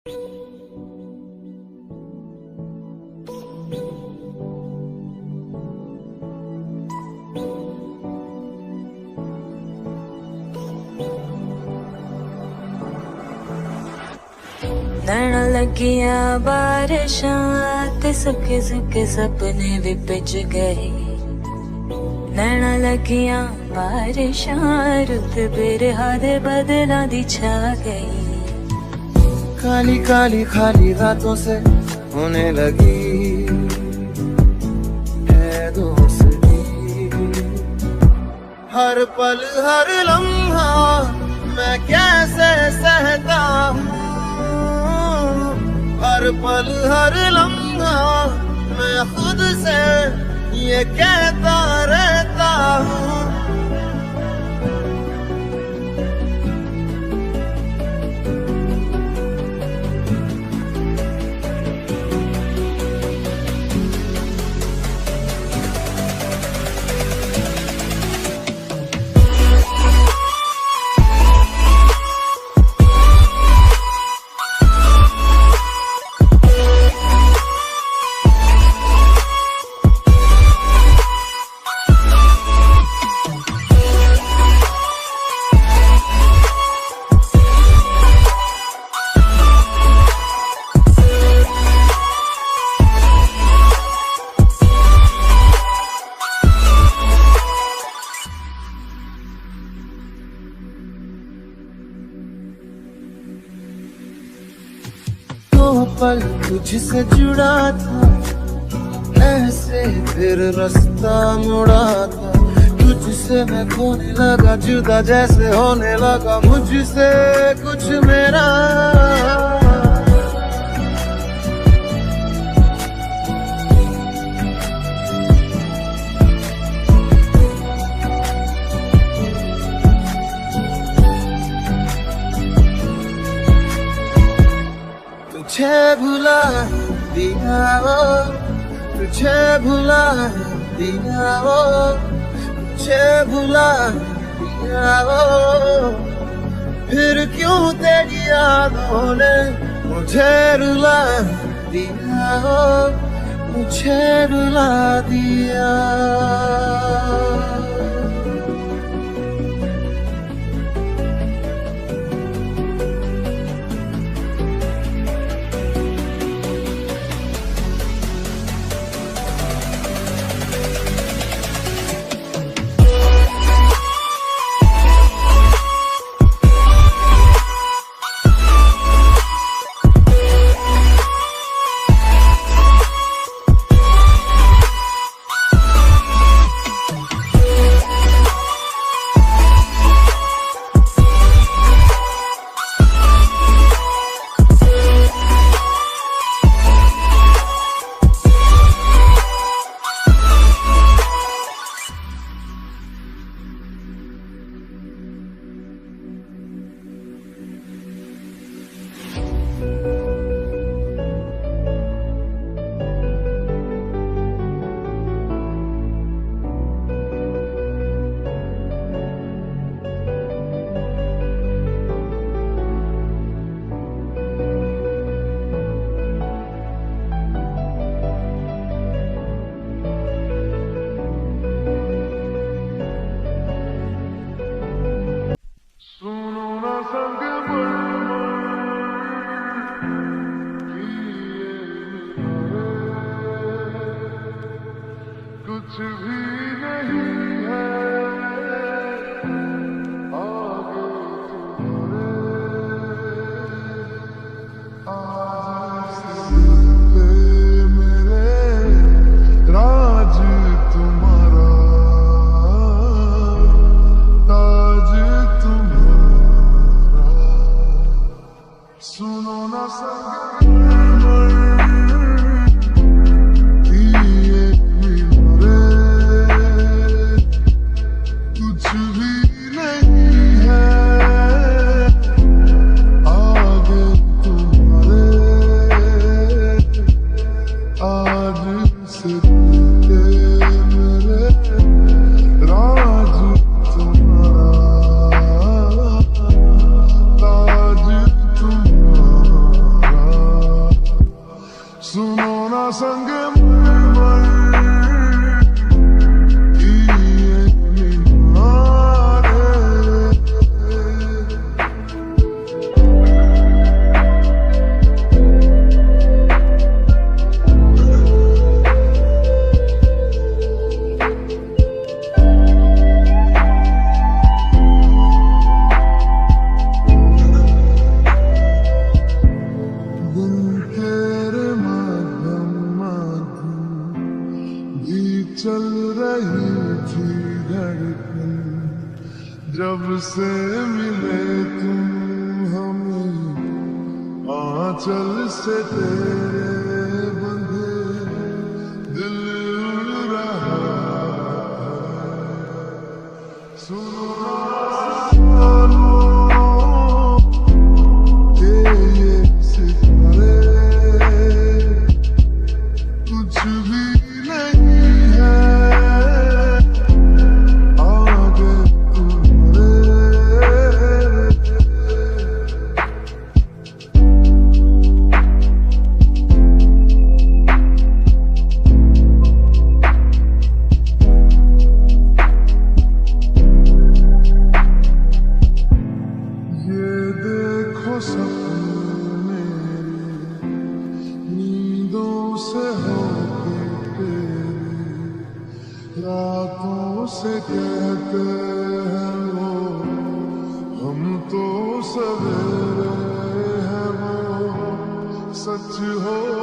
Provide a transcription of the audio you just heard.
नैना लगिया बारिशां ते सुखे सुखे सपने भी पिज गए। नैना लगिया बारिशां रुत बिरहा दे बदलां दी छा गई। काली काली खाली रातों से होने लगी है दोस्ती। हर पल हर लम्हा मैं कैसे सहता हूँ। हर पल हर लम्हा मैं खुद से ये कहता रहता हूँ। पल तुझसे जुड़ा था ऐसे फिर रास्ता मुड़ा था। तुझसे मैं खोने लगा जुदा जैसे होने लगा मुझसे कुछ मेरा। तुझे भुला दिया वो, तुझे भुला दिया वो, तुझे भुला दिया वो। फिर क्यों तेरी यादों ने मुझे रुला दिया वो, मुझे रुला दिया। संगमरमर की ये मीनारे, चल रही थी धड़कन, जब से मिले तुम हमें आंचल से तेरे बंधे दिल उड़ रहा है। सुनो ये सितारे कुछ भी नहीं है आगे तुम्हारे। ये देखो सपने नींदों से होके तेरे, रातों से कहते हैं वो हम तो सवेरे हैं, वो सच हो